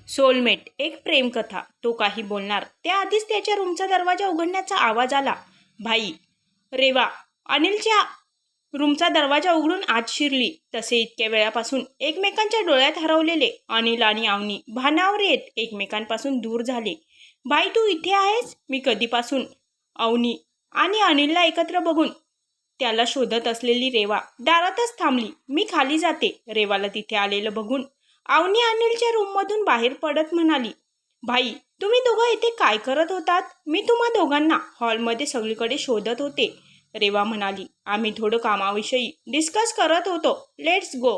Soulmate एक प्रेमकथा. तो काही बोलणार त्याआधीच त्याच्या रूमचा दरवाजा उघडण्याचा आवाज आला. भाई, रेवा अनिलच्या रूमचा दरवाजा उघडून आत शिरली. तसे इतक्या वेळापासून एकमेकांच्या डोळ्यात हरवलेले अनिल आणि अवनी भानावर येत एकमेकांपासून दूर झाले. भाई, तू इथे आहेस? मी कधीपासून. अवनी आणि अनिलला एकत्र बघून त्याला शोधत असलेली रेवा दारातच थांबली. मी खाली जाते. रेवाला तिथे आलेलं बघून अवनी अनिलच्या रूममधून बाहेर पडत म्हणाली, भाई, तुम्ही दोघं इथे काय करत होतात? मी तुम्हा दोघांना हॉलमध्ये सगळीकडे शोधत होते. रेवा म्हणाली, आम्ही थोडं कामाविषयी डिस्कस करत होतो. Let's go.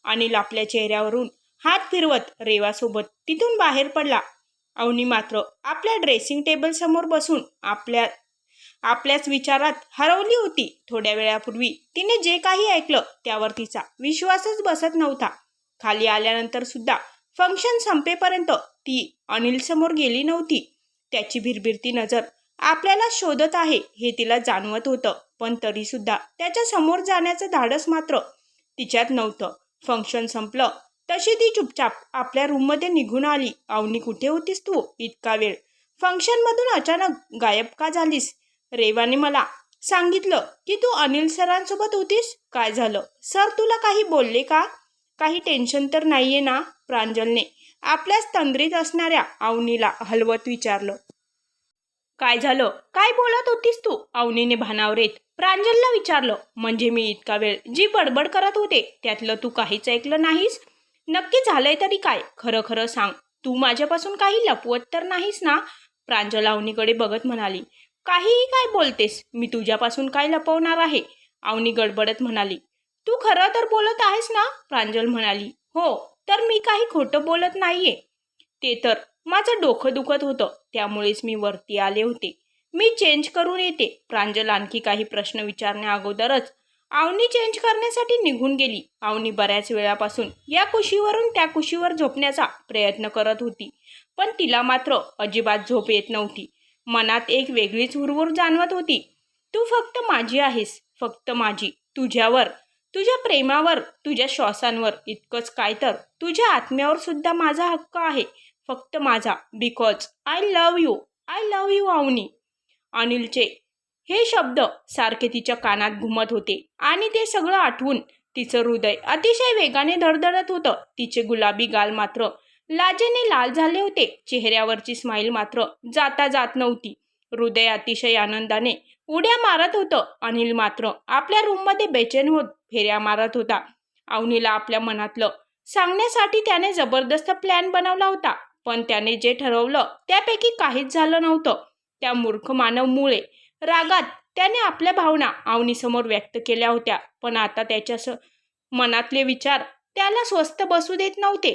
अनिल आपल्या चेहऱ्यावरून हात फिरवत रेवासोबत तिथून बाहेर पडला. अवनी मात्र आपल्या ड्रेसिंग टेबल समोर बसून आपल्याच विचारात हरवली होती. थोड्या वेळापूर्वी तिने जे काही ऐकलं त्यावर तिचा विश्वासच बसत नव्हता. खाली आल्यानंतर सुद्धा फंक्शन संपेपर्यंत ती अनिल समोर गेली नव्हती. त्याची भिरभिरती नजर आपल्याला शोधत आहे हे तिला जाणवत होतं, पण तरी सुद्धा त्याच्या समोर जाण्याचं धाडस मात्र तिच्यात नव्हतं. फंक्शन संपलं तशी ती चुपचाप आपल्या रूममध्ये निघून आली. अवनी, कुठे होतीस तू इतका वेळ? फंक्शनमधून अचानक गायब का झालीस? रेवाने मला सांगितलं की तू अनिल सरांसोबत होतीस. काय झालं? सर तुला काही बोलले का? काही टेन्शन तर नाहीये ना? प्रांजलने आपल्याच तंद्रीत असणाऱ्या अवनीला हलवत विचारलं. काय झालं? काय बोलत होतीस तू? अवनीने भानावर येत प्रांजलला विचारलं. म्हणजे मी इतका वेळ जी बडबड करत होते त्यातलं तू काहीच ऐकलं नाहीस? नक्की झालंय तरी काय? खरं खरं सांग. तू माझ्यापासून काही लपवत तर नाहीस ना? प्रांजल अवनीकडे बघत म्हणाली. काहीही काय बोलतेस? मी तुझ्यापासून काय लपवणार आहे? अवनी गडबडत म्हणाली. तू खरं तर बोलत आहेस ना? प्रांजल म्हणाली. हो, तर मी काही खोटं बोलत नाहीये. ते तर माझं डोकं दुखत होतं त्यामुळेच मी वरती आले होते. मी चेंज करून येते. प्रांजल आणखी काही प्रश्न विचारण्या अगोदरच अवनी चेंज करण्यासाठी निघून गेली. अवनी बऱ्याच वेळापासून या कुशीवरून त्या कुशीवर झोपण्याचा प्रयत्न करत होती, पण तिला मात्र अजिबात झोप येत नव्हती. मनात एक वेगळीच हुरहुर जाणवत होती. तू फक्त माझी आहेस, फक्त माझी. तुझ्यावर, तुझ्या प्रेमावर, तुझ्या श्वासांवर, इतकंच काय तर तुझ्या आत्म्यावर सुद्धा माझा हक्क आहे. फक्त माझा. Because I love you. I love you Avani. अनिलचे हे शब्द सारखे तिच्या कानात घुमत होते आणि ते सगळं आठवून तिचं हृदय अतिशय वेगाने धडधडत होतं. तिचे गुलाबी गाल मात्र लाजेने लाल झाले होते. चेहऱ्यावरची स्माईल मात्र जाता जात नव्हती. हृदय अतिशय आनंदाने उड्या मारत होतं. अनिल मात्र आपल्या रूममध्ये बेचैन होत फेऱ्या मारत होता. अवनीला आपल्या मनातलं सांगण्यासाठी त्याने जबरदस्त प्लॅन बनवला होता, पण त्याने जे ठरवलं त्यापैकी काहीच झालं नव्हतं. त्या मूर्ख मानवमुळे रागात त्याने आपल्या भावना अवनीसमोर व्यक्त केल्या होत्या, पण आता त्याच्या मनातले विचार त्याला स्वस्थ बसू देत नव्हते.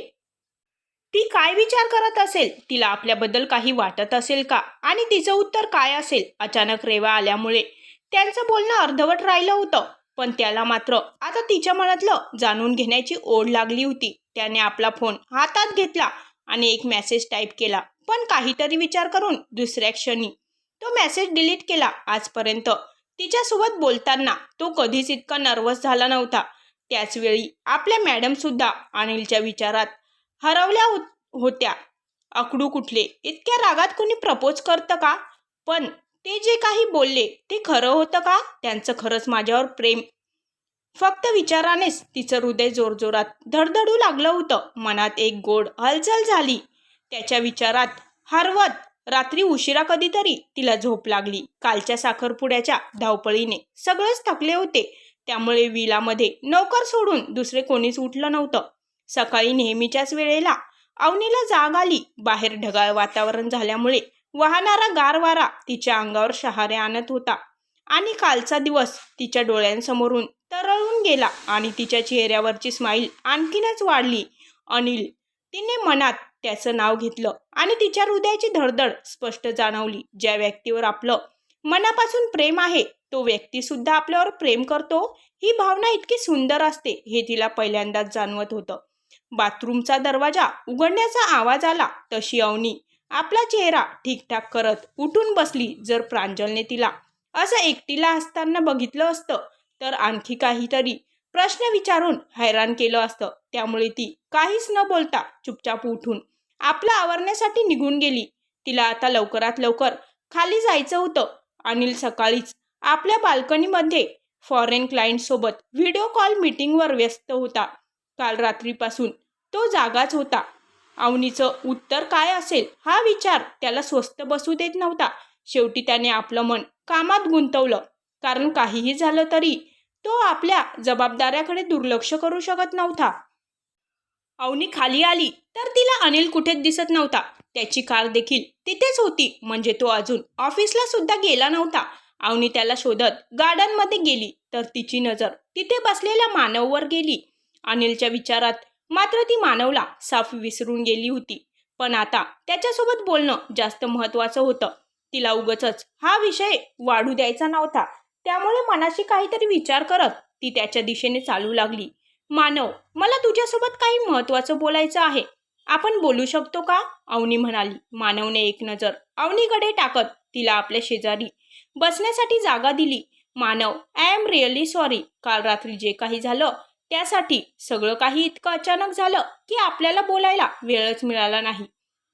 ती काय विचार करत असेल? तिला आपल्याबद्दल काही वाटत असेल का? आणि तिचं उत्तर काय असेल? अचानक रेवा आल्यामुळे त्यांचं बोलणं अर्धवट राहिलं होतं, पण त्याला मात्र आता तिच्या मनातलं जाणून घेण्याची ओढ लागली होती. त्याने आपला फोन हातात घेतला आणि एक मेसेज टाईप केला, पण काहीतरी विचार करून दुसऱ्या क्षणी तो मेसेज डिलीट केला. आजपर्यंत तिच्यासोबत बोलताना तो कधीच इतका नर्वस झाला नव्हता. त्याचवेळी आपल्या मॅडम सुद्धा अनिलच्या विचारात हरवल्या होत्या. अकडू कुठले? इतक्या रागात कोणी प्रपोज करतं का? पण ते जे काही बोलले ते खरं होतं का? त्यांचं खरंच माझ्यावर प्रेम? फक्त विचारानेच तिचं हृदय जोरजोरात धडधडू लागलं होतं. मनात एक गोड हलचल झाली. त्याच्या विचारात हरवत रात्री उशिरा कधीतरी तिला झोप लागली. कालच्या साखरपुड्याच्या धावपळीने सगळेच थकले होते, त्यामुळे विलामध्ये नौकर सोडून दुसरे कोणीच उठलं नव्हतं. सकाळी नेहमीच्याच वेळेला अवनीला जाग आली. बाहेर ढगाळ वातावरण झाल्यामुळे वाहणारा गार वारा तिच्या अंगावर शहारे आणत होता आणि कालचा दिवस तिच्या डोळ्यांसमोरून तरळून गेला आणि तिच्या चेहऱ्यावरची स्माईल आणखीनच वाढली. अनिल. तिने मनात त्याचं नाव घेतलं आणि तिच्या हृदयाची धडधड स्पष्ट जाणवली. ज्या व्यक्तीवर आपलं मनापासून प्रेम आहे तो व्यक्ती सुद्धा आपल्यावर प्रेम करतो. ही भावना इतकी सुंदर असते हे तिला पहिल्यांदाच जाणवत होतं. बाथरूमचा दरवाजा उघडण्याचा आवाज आला तशी अवनी आपला चेहरा ठीकठाक करत उठून बसली. जर प्रांजलने तिला असं एकटीला असताना बघितलं असतं तर आणखी काहीतरी प्रश्न विचारून हैराण केलं असतं. त्यामुळे ती काहीच न बोलता चुपचाप उठून आपलं आवरण्यासाठी निघून गेली. तिला आता लवकरात लवकर खाली जायचं होतं. अनिल सकाळीच आपल्या बाल्कनीमध्ये फॉरेन क्लायंटसोबत व्हिडिओ कॉल मीटिंगवर व्यस्त होता. काल रात्रीपासून तो जागाच होता. अवनीचं उत्तर काय असेल हा विचार त्याला स्वस्थ बसू देत नव्हता. शेवटी त्याने आपलं मन कामात गुंतवलं, कारण काहीही झालं तरी तो आपल्या जबाबदाऱ्याकडे दुर्लक्ष करू शकत नव्हता. अवनी खाली आली तर तिला अनिल कुठेच दिसत नव्हता. त्याची कार देखील तिथेच होती, म्हणजे तो अजून ऑफिसला सुद्धा गेला नव्हता. अवनी त्याला शोधत गार्डनमध्ये गेली तर तिची नजर तिथे बसलेल्या मानववर गेली. अनिलच्या विचारात मात्र ती मानवला साफ विसरून गेली होती. पण आता त्याच्यासोबत बोलणं जास्त महत्त्वाचं होतं. तिला उगाचच हा विषय वाढू द्यायचा नव्हता. त्यामुळे मनाशी काहीतरी विचार करत ती त्याच्या दिशेने चालू लागली. मानव, मला तुझ्यासोबत काही महत्त्वाचं बोलायचं आहे. आपण बोलू शकतो का? अवनी म्हणाली. मानवने एक नजर अवनीकडे टाकत तिला आपल्या शेजारी बसण्यासाठी जागा दिली. मानव, आय एम रिअली सॉरी. काल रात्री जे काही झालं त्यासाठी. सगळं काही इतकं अचानक झालं की आपल्याला बोलायला वेळच मिळाला नाही.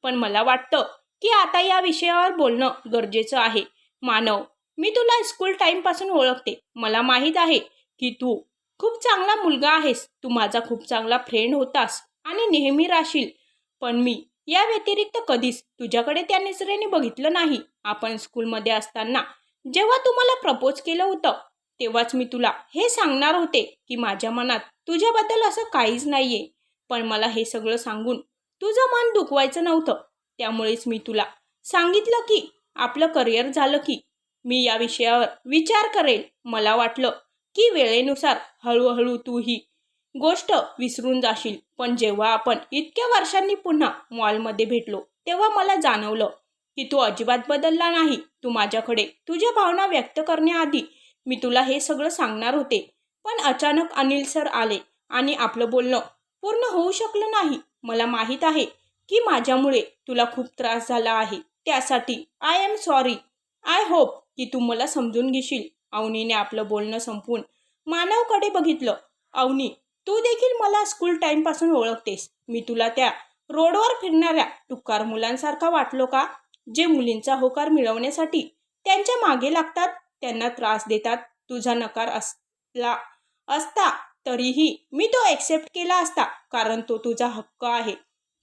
पण मला वाटतं की आता या विषयावर बोलणं गरजेचं आहे. मानव, मी तुला स्कूल टाईमपासून ओळखते. मला माहीत आहे की तू खूप चांगला मुलगा आहेस. तू माझा खूप चांगला फ्रेंड होतास आणि नेहमी राहशील. पण मी या व्यतिरिक्त कधीच तुझ्याकडे त्या नजरेने बघितलं नाही. आपण स्कूलमध्ये असताना जेव्हा तू मला प्रपोज केलं होतं तेव्हाच मी तुला हे सांगणार होते की माझ्या मनात तुझ्याबद्दल असं काहीच नाहीये. पण मला हे सगळं सांगून तुझं मन दुखवायचं नव्हतं. त्यामुळेच मी तुला सांगितलं की आपलं करिअर झालं की मी या विषयावर विचार करेल. मला वाटलं की वेळेनुसार हळूहळू तू ही गोष्ट विसरून जाशील. पण जेव्हा आपण इतक्या वर्षांनी पुन्हा मॉलमध्ये भेटलो तेव्हा मला जाणवलं की तू अजिबात बदलला नाही. तू माझ्याकडे तुझ्या भावना व्यक्त करण्याआधी मी तुला हे सगळं सांगणार होते. पण अचानक अनिल सर आले आणि आपलं बोलणं पूर्ण होऊ शकलं नाही. मला माहीत आहे की माझ्यामुळे तुला खूप त्रास झाला आहे. त्यासाठी I am sorry. I hope की तू मला समजून घेशील. अवनीने आपलं बोलणं संपवून मानवकडे बघितलं. अवनी, तू देखील मला स्कूल टाईमपासून ओळखतेस. मी तुला त्या रोडवर फिरणाऱ्या टुकार मुलांसारखा वाटलो का? जे मुलींचा होकार मिळवण्यासाठी त्यांच्या मागे लागतात, त्यांना त्रास देतात. तुझा नकार असता तरीही मी तो एक्सेप्ट केला असता, कारण तो तुझा हक्क आहे.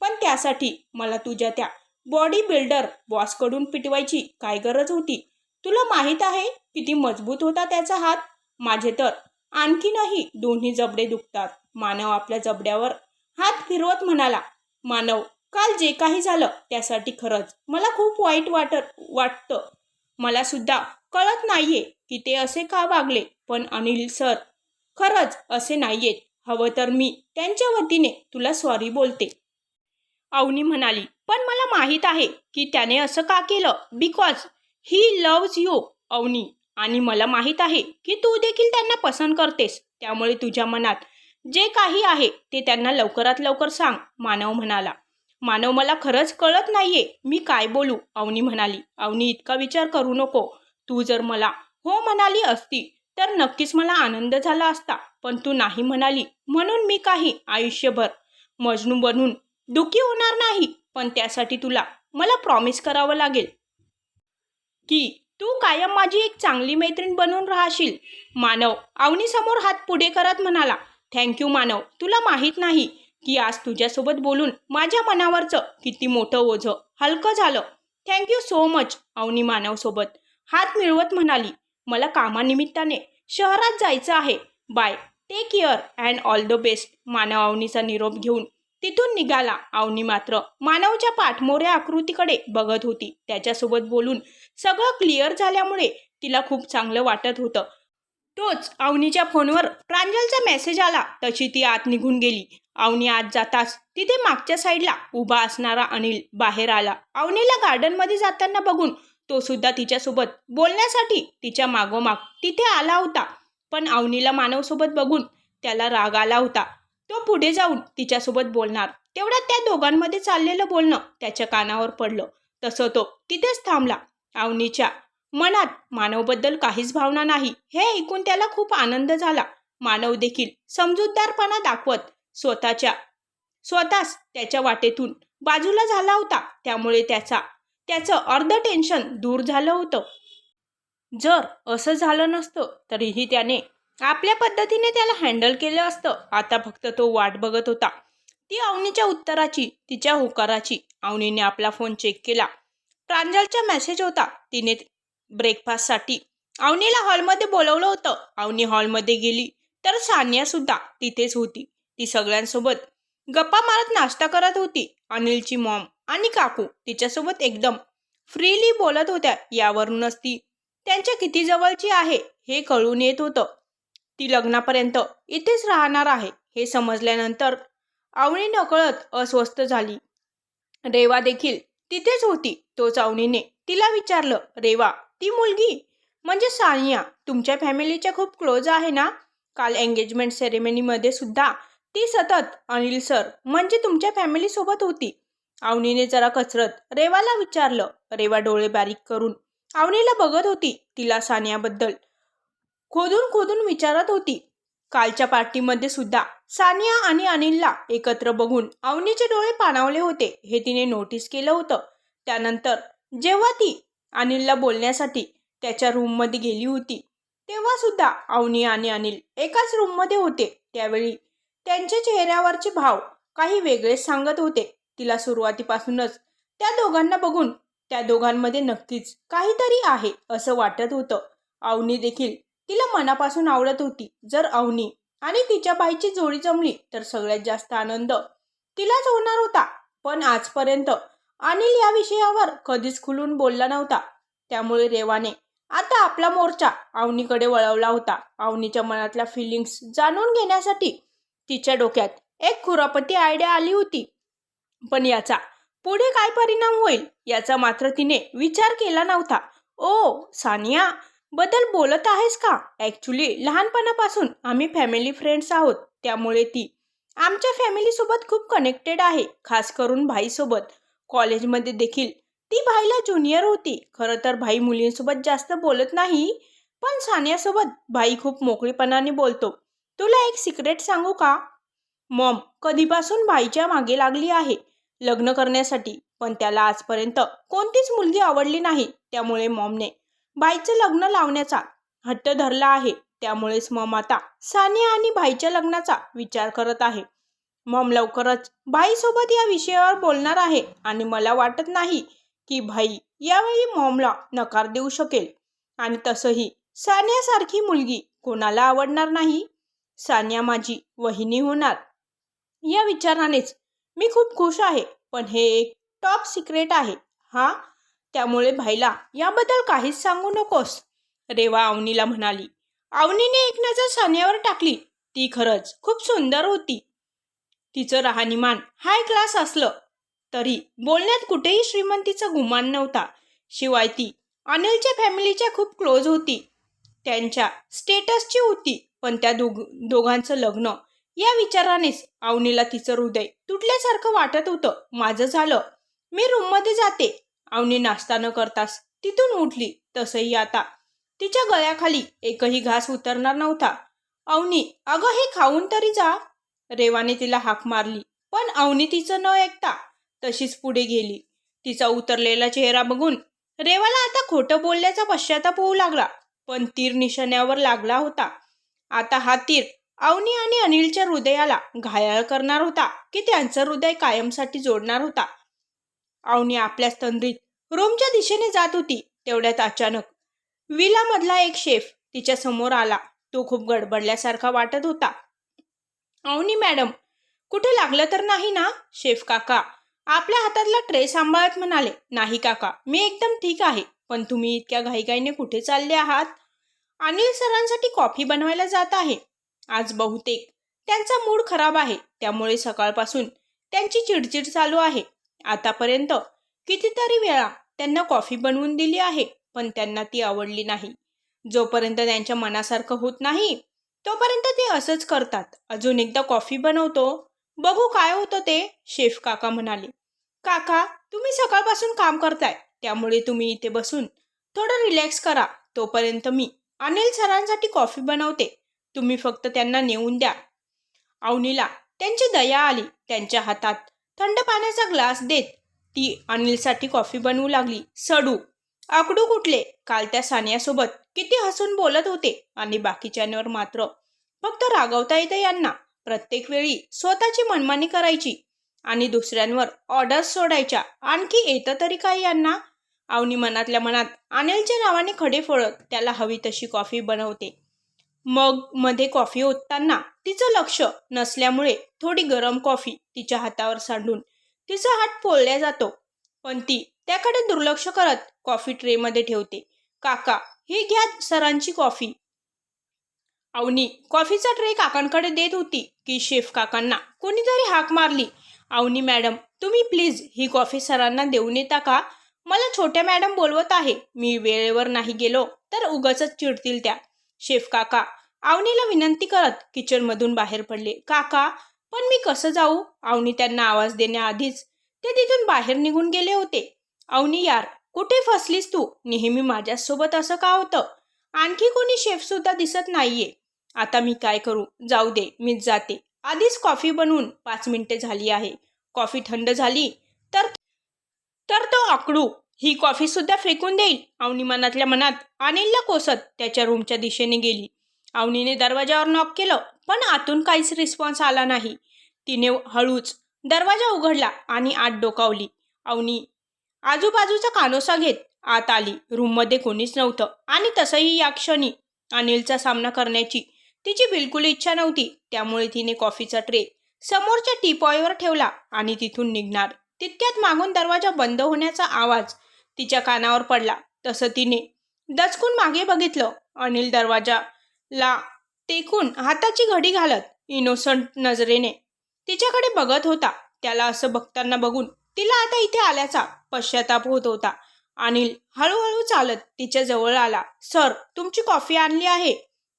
पण त्यासाठी मला तुझ्या त्या बॉडी बिल्डर बॉसकडून पिटवायची काय गरज होती? तुला माहीत आहे किती मजबूत होता त्याचा हात? माझे तर आणखीनही दोन्ही जबडे दुखतात. मानव आपल्या जबड्यावर हात फिरवत म्हणाला. मानव, काल जे काही झालं त्यासाठी खरंच मला खूप वाईट वाटतं. मला सुद्धा कळत नाहीये की ते असे का वागले. पण अनिल सर खरंच असे नाहीयेत. हवं तर मी त्यांच्या वतीने तुला सॉरी बोलते. अवनी म्हणाली. पण मला माहीत आहे की त्याने असं का केलं. Because he loves you. Avani, आणि मला माहीत आहे की तू देखील त्यांना पसंत करतेस. त्यामुळे तुझ्या मनात जे काही आहे ते त्यांना लवकरात लवकर सांग. मानव म्हणाला. मानव, मला खरंच कळत नाहीये मी काय बोलू. अवनी म्हणाली. अवनी, इतका विचार करू नको. तू जर मला हो म्हणाली असती तर नक्कीच मला आनंद झाला असता. पण तू नाही म्हणाली म्हणून मी काही आयुष्यभर मजनू बनून दुःखी होणार नाही. पण त्यासाठी तुला मला प्रॉमिस करावं लागेल की तू कायम माझी एक चांगली मैत्रीण बनून राहशील. मानव अवनीसमोर हात पुढे करत म्हणाला. थँक्यू मानव. तुला माहीत नाही की आज तुझ्यासोबत बोलून माझ्या मनावरचं किती मोठं ओझं हलकं झालं. Thank you so much. अवनी मानवसोबत हात मिळवत म्हणाली. मला कामानिमित्ताने शहरात जायचं आहे. Bye, take care and all the best. Manav अवनीचा निरोप घेऊन तिथून निघाला. अवनी मात्र मानवच्या पाठमोऱ्या आकृतीकडे बघत होती. त्याच्यासोबत बोलून सगळं क्लिअर झाल्यामुळे तिला खूप चांगलं वाटत होतं. तोच अवनीच्या फोनवर प्रांजलचा मेसेज आला तशी ती आत निघून गेली. अवनी आत जाताच तिथे मागच्या साईडला उभा असणारा अनिल बाहेर आला. अवनीला गार्डनमध्ये जाताना बघून तो सुद्धा तिच्यासोबत बोलण्यासाठी तिच्या मागोमाग तिथे आला होता. पण अवनीला मानवसोबत बघून त्याला राग आला होता. तो पुढे जाऊन तिच्यासोबत बोलणार तेवढ्यात त्या दोघांमध्ये चाललेलं बोलणं त्याच्या कानावर पडलं. तसं तो तिथेच थांबला. अवनीच्या मनात मानवबद्दल काहीच भावना नाही हे ऐकून त्याला खूप आनंद झाला. मानव देखील समजूतदारपणा दाखवत स्वतःच त्याच्या वाटेतून बाजूला झाला होता, त्यामुळे त्याचं अर्ध टेन्शन दूर झालं होतं. जर असं झालं नसतं तरीही त्याने आपल्या पद्धतीने त्याला हँडल केलं असतं. आता फक्त तो वाट बघत होता ती अवनीच्या उत्तराची, तिच्या होकाराची. अवनीने आपला फोन चेक केला. प्रांजलचा मेसेज होता. तिने ब्रेकफास्टसाठी अवनीला हॉलमध्ये बोलवलं होतं. अवनी हॉलमध्ये गेली तर सानिया सुद्धा तिथेच होती. ती सगळ्यांसोबत गप्पा मारत नाश्ता करत होती. अनिलची मॉम आणि काकू तिच्यासोबत एकदम फ्रीली बोलत होत्या. यावरूनच ती त्यांच्या किती जवळची आहे हे कळून येत होतं. ती लग्नापर्यंत इथेच राहणार आहे हे समजल्यानंतर अवनी नकळत अस्वस्थ झाली. रेवा देखील तिथेच होती. तोच अवनीने तिला विचारलं, रेवा, ती मुलगी म्हणजे सानिया तुमच्या फॅमिलीच्या खूप क्लोज आहे ना? काल एंगेजमेंट सेरेमनीमध्ये सुद्धा ती सतत अनिल सर म्हणजे तुमच्या फॅमिली सोबत होती. अवनीने जरा कचरत रेवाला विचारलं. रेवा डोळे बारीक करून अवनीला बघत होती. तिला सानियाबद्दल खोदून खोदून विचारत होती. कालच्या पार्टीमध्ये सुद्धा सानिया आणि अनिलला एकत्र बघून अवनीचे डोळे पाणावले होते हे तिने नोटीस केलं होतं. त्यानंतर जेव्हा ती अनिलला बोलण्यासाठी त्याच्या रूममध्ये गेली होती तेव्हा सुद्धा अवनी आणि अनिल एकाच रूममध्ये होते. त्यावेळी त्यांच्या चेहऱ्यावरचे भाव काही वेगळेच सांगत होते. तिला सुरुवातीपासूनच त्या दोघांना बघून त्या दोघांमध्ये नक्कीच काहीतरी आहे असं वाटत होतं. अवनी देखील तिला मनापासून आवडत होती. जर अवनी आणि तिच्या बाईची जोडी जमली तर सगळ्यात जास्त आनंद तिलाच होणार होता. पण आजपर्यंत अनिल या विषयावर कधीच खुलून बोलला नव्हता. त्यामुळे रेवाने आता आपला मोर्चा अवनीकडे वळवला होता. अवनीच्या मनातल्या फिलिंग्स जाणून घेण्यासाठी तिच्या डोक्यात एक खुरापती आयडिया आली होती. पण याचा पुढे काय परिणाम होईल याचा मात्र तिने विचार केला नव्हता. ओ सानिया बद्दल बोलत आहेस का? ॲक्च्युली लहानपणापासून आम्ही फॅमिली फ्रेंड्स आहोत. त्यामुळे ती आमच्या फॅमिलीसोबत खूप कनेक्टेड आहे. खास करून भाईसोबत. कॉलेजमध्ये देखील ती भाईला ज्युनियर होती. खरं तर भाई मुलींसोबत जास्त बोलत नाही, पण सानियासोबत भाई खूप मोकळेपणाने बोलतो. तुला एक सिक्रेट सांगू का? मॉम कधीपासून भाईच्या मागे लागली आहे लग्न करण्यासाठी, पण त्याला आजपर्यंत कोणतीच मुलगी आवडली नाही. त्यामुळे मॉमने भाईचं लग्न लावण्याचा हट्ट धरला आहे. त्यामुळेच मॉम आता सानिया आणि भाईच्या लग्नाचा विचार करत आहे. मॉम लवकरच भाईसोबत या विषयावर बोलणार आहे आणि मला वाटत नाही की भाई यावेळी मॉमला नकार देऊ शकेल. आणि तसंही सानियासारखी मुलगी कोणाला आवडणार नाही? सानिया माझी वहिनी होणार या विचारानेच मी खूप खुश आहे. पण हे एक टॉप सिक्रेट आहे हा, त्यामुळे भाईला याबद्दल काहीच सांगू नकोस, रेवा अवनीला म्हणाली. अवनीने एक नजर सानियावर टाकली. ती खरंच खूप सुंदर होती. तिचं राहणीमान हाय क्लास असलं तरी बोलण्यात कुठेही श्रीमंतीचा गुमान नव्हता. शिवाय ती अनिलच्या फॅमिलीच्या खूप क्लोज होती. त्यांच्या स्टेटसची होती. पण त्या दोघांचं लग्न या विचारानेच अवनीला तिचं हृदय तुटल्यासारखं वाटत होतं. माझं झालं, मी रूममध्ये जाते. अवनी नाश्ता न करताच तिथून उठली. तसंही आता तिच्या गळ्याखाली एकही घास उतरणार नव्हता. अवनी, अगं हे खाऊन तरी जा, रेवाने तिला हाक मारली. पण अवनी तिचं न ऐकता तशीच पुढे गेली. तिचा उतरलेला चेहरा बघून रेवाला आता खोटं बोलल्याचा पश्चाताप होऊ लागला. पण तीर निशाण्यावर लागला होता. आता हा तीर अवनी आणि अनिलच्या हृदयाला घायाळ करणार होता की त्यांचं हृदय कायमसाठी जोडणार होता. अवनी आपल्या तंद्रीत रूमच्या दिशेने जात होती. तेवढ्यात अचानक विलामधला एक शेफ तिच्या समोर आला. तो खूप गडबडल्यासारखा वाटत होता. अवनी मॅडम, कुठे लागलं तर नाही ना? शेफ काका आपल्या हातातला ट्रे सांभाळत म्हणाले. नाही काका, मी एकदम ठीक आहे. पण तुम्ही इतक्या घाईघाईने कुठे चालले आहात? अनिल सरांसाठी कॉफी बनवायला जात आहे. आज बहुतेक त्यांचा मूड खराब आहे. त्यामुळे सकाळपासून त्यांची चिडचिड चालू आहे. आतापर्यंत कितीतरी वेळा त्यांना कॉफी बनवून दिली आहे, पण त्यांना ती आवडली नाही. जोपर्यंत त्यांच्या मनासारखं होत नाही तोपर्यंत ते असंच करतात. अजून एकदा कॉफी बनवतो, बघू काय होतं ते, शेफ काका म्हणाले. काका, तुम्ही सकाळपासून काम करताय, त्यामुळे तुम्ही इथे बसून थोडं रिलॅक्स करा. तोपर्यंत मी अनिल सरांसाठी कॉफी बनवते. तुम्ही फक्त त्यांना नेऊन द्या. अवनीला त्यांची दया आली. त्यांच्या हातात थंड पाण्याचा ग्लास देत ती अनिलसाठी कॉफी बनवू लागली. सडू आकडू कुठले, काल त्या सानियासोबत किती हसून बोलत होते आणि बाकीच्यांवर मात्र फक्त रागवता येते यांना. प्रत्येक वेळी स्वतःची मनमानी करायची आणि दुसऱ्यांवर ऑर्डर्स सोडायच्या. आणखी येतं तरी काय यांना. अवनी मनातल्या मनात अनिलच्या नावाने खडे फोडत त्याला हवी तशी कॉफी बनवते. मग मध्ये कॉफी ओतताना तिचं लक्ष नसल्यामुळे थोडी गरम कॉफी तिच्या हातावर सांडून तिचा हात पोळल्या जातो, पण ती त्याकडे दुर्लक्ष करत कॉफी ट्रेमध्ये ठेवते. काका, ही घ्या सरांची कॉफी. अवनी कॉफीचा ट्रे काकांकडे देत होती की शेफ काकांना कोणीतरी हाक मारली. अवनी मॅडम, तुम्ही प्लीज ही कॉफी सरांना देऊन येता का? मला छोट्या मॅडम बोलवत आहे. मी वेळेवर नाही गेलो तर उगाच चिडतील त्या. शेफ काका अवनीला विनंती करत किचनमधून बाहेर पडले. काका, पण मी कसं जाऊ? अवनी त्यांना आवाज देण्याआधीच ते तिथून बाहेर निघून गेले होते. अवनी यार, कुठे फसलीस तू? नेहमी माझ्यासोबत असं का होतं? आणखी कोणी शेफ सुद्धा दिसत नाहीये. आता मी काय करू? जाऊ दे, मीच जाते. आधीच कॉफी बनवून 5 मिनिटे झाली आहे. कॉफी थंड झाली तर तर तो आकडू ही कॉफी सुद्धा फेकून देईल. अवनी मनातल्या मनात अनिलला कोसत त्याच्या रूमच्या दिशेने गेली. अवनीने दरवाजावर नॉक केलं, पण आतून काहीच रिस्पॉन्स आला नाही. तिने हळूच दरवाजा उघडला आणि आत डोकावली. अवनी आजूबाजूचा कानोसा घेत आत आली. रूममध्ये कोणीच नव्हतं आणि तसंही या क्षणी अनिलचा सामना करण्याची तिची बिलकुल इच्छा नव्हती. त्यामुळे तिने कॉफीचा ट्रे समोरच्या टीपॉयवर ठेवला आणि तिथून निघणार तितक्यात मागून दरवाजा बंद होण्याचा आवाज तिच्या कानावर पडला. तसं तिने दचकून मागे बघितलं. अनिल दरवाजाला टेकून हाताची घडी घालत इनोसंट नजरेने तिच्याकडे बघत होता. त्याला असं बघताना बघून तिला आता इथे आल्याचा पश्चाताप होत होता. अनिल हळूहळू चालत तिच्या जवळ आला. सर, तुमची कॉफी आणली आहे,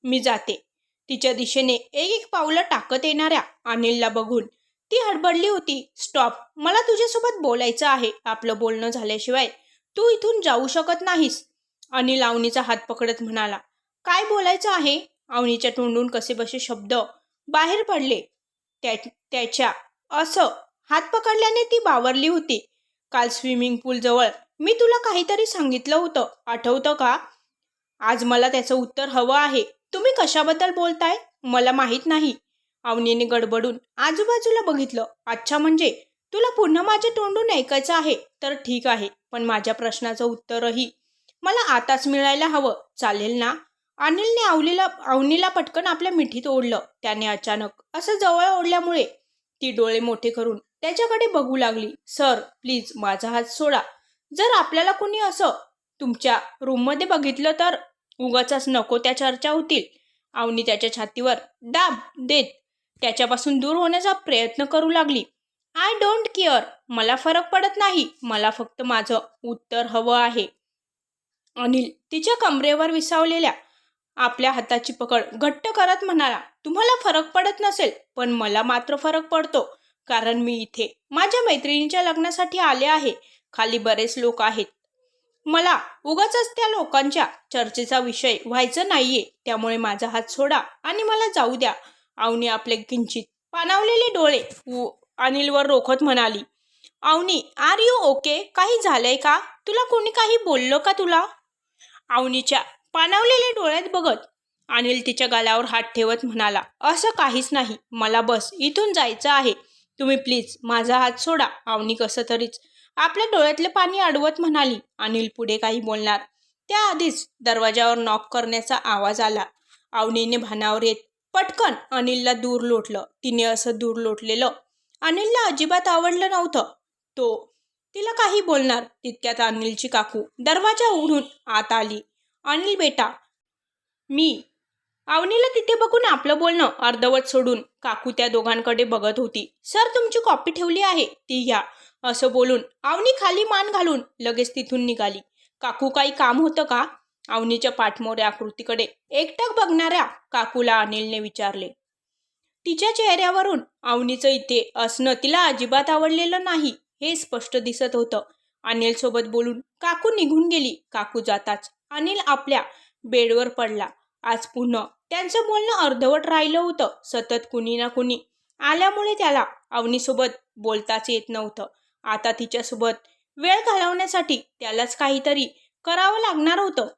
मी जाते. तिच्या दिशेने एक एक पावलं टाकत येणाऱ्या अनिलला बघून ती हडबडली होती. स्टॉप, मला तुझ्यासोबत बोलायचं आहे. आपलं बोलणं झाल्याशिवाय तू इथून जाऊ शकत नाहीस. अनिल अवनीचा हात पकडत म्हणाला. काय बोलायचं आहे? अवनीच्या तोंडून कसेबसे शब्द बाहेर पडले. त्याच्या असं हात पकडल्याने ती बावरली होती. काल स्विमिंग पूल जवळ मी तुला काहीतरी सांगितलं होतं, आठवतं का? आज मला त्याचं उत्तर हवं आहे. तुम्ही कशाबद्दल बोलताय? मला माहीत नाही. अवनीने गडबडून आजूबाजूला बघितलं. अच्छा, म्हणजे तुला पुन्हा माझ्या तोंडून ऐकायचं आहे तर ठीक आहे, पण माझ्या प्रश्नाचं उत्तरही मला आताच मिळायला हवं, चालेल ना? अनिलने अवनीला पटकन आपल्या मिठीत ओढलं. त्याने अचानक असं जवळ ओढल्यामुळे ती डोळे मोठे करून त्याच्याकडे बघू लागली. सर, प्लीज माझा हात सोडा. जर आपल्याला कोणी असं तुमच्या रूममध्ये बघितलं तर उगाचच नको त्या चर्चा होतील. अवनी त्याच्या छातीवर दाब देत त्याच्यापासून दूर होण्याचा प्रयत्न करू लागली. आय डोंट केअर, मला फरक पडत नाही. मला फक्त माझं उत्तर हवं आहे. अनिल तिच्या कमरेवर विसावलेल्या आपल्या हाताची पकड घट्ट करत म्हणाला. तुम्हाला फरक पडत नसेल, पण मला मात्र फरक पडतो, कारण मी इथे माझ्या मैत्रिणीच्या लग्नासाठी आले आहे. खाली बरेच लोक आहेत. मला उगाचच त्या लोकांच्या चर्चेचा विषय व्हायचं नाहीये. त्यामुळे माझा हात सोडा आणि मला जाऊ द्या. अवनी आपले किंचित पाणावलेले डोळे अनिलवर रोखत म्हणाली. Avani, are you okay? काही झालंय का? तुला कोणी काही बोललं का तुला? अवनीच्या पाणावलेल्या डोळ्यात बघत अनिल तिच्या गालावर हात ठेवत म्हणाला. असं काहीच नाही. मला बस इथून जायचं आहे. तुम्ही प्लीज माझा हात सोडा. अवनी कसं तरीच आपल्या डोळ्यातले पाणी अडवत म्हणाली. अनिल पुढे काही बोलणार त्याआधीच दरवाजावर नॉक करण्याचा आवाज आला. अवनीने भानावर येत पटकन अनिलला दूर लोटलं. तिने असं दूर लोटलेलं अनिलला अजिबात आवडलं नव्हतं. तो तिला काही बोलणार तितक्यात अनिलची काकू दरवाजा उघडून आत आली. अनिल बेटा, मी. अवनीला तिथे बघून आपलं बोलणं अर्धवट सोडून काकू त्या दोघांकडे बघत होती. सर, तुमची कॉपी ठेवली आहे, ती घ्या. असं बोलून अवनी खाली मान घालून लगेच तिथून निघाली. काकू, काही काम होतं का? अवनीच्या पाठमोऱ्या आकृतीकडे एकटक बघणाऱ्या काकूला अनिलने विचारले. तिच्या चेहऱ्यावरून अवनीचं इथे असणं तिला अजिबात आवडलेलं नाही हे स्पष्ट दिसत होतं. अनिल सोबत बोलून काकू निघून गेली. काकू जाताच अनिल आपल्या बेडवर पडला. आज पुन्हा त्यांचं बोलणं अर्धवट राहिलं होतं. सतत कुणी ना कुणी आल्यामुळे त्याला अवनीसोबत बोलताच येत नव्हतं. आता तिच्यासोबत वेळ घालवण्यासाठी त्यालाच काहीतरी करावं लागणार होतं.